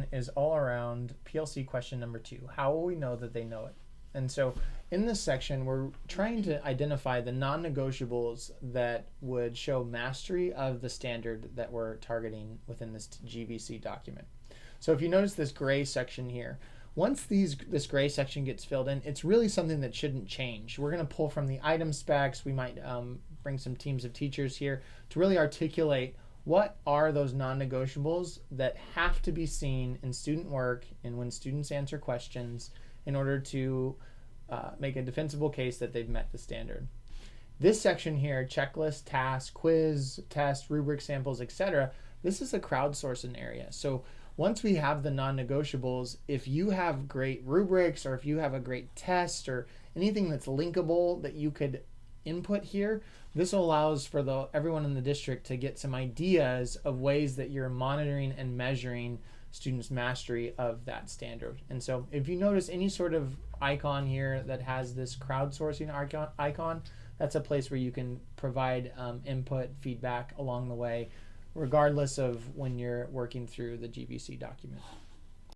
section is all around PLC question number 2. How will we know that they know it? And so in this section, we're trying to identify the non-negotiables that would show mastery of the standard that we're targeting within this GVC document. So if you notice this gray section here, once this gray section gets filled in, it's really something that shouldn't change. We're going to pull from the item specs. We might bring some teams of teachers here to really articulate what are those non-negotiables that have to be seen in student work and when students answer questions in order to make a defensible case that they've met the standard. This section here, checklist, task, quiz, test, rubric samples, etc., this is a crowdsourcing area. So once we have the non-negotiables, if you have great rubrics or if you have a great test or anything that's linkable that you could input here, this allows for everyone in the district to get some ideas of ways that you're monitoring and measuring students' mastery of that standard. And so if you notice any sort of icon here that has this crowdsourcing icon, that's a place where you can provide input, feedback along the way, regardless of when you're working through the GVC document.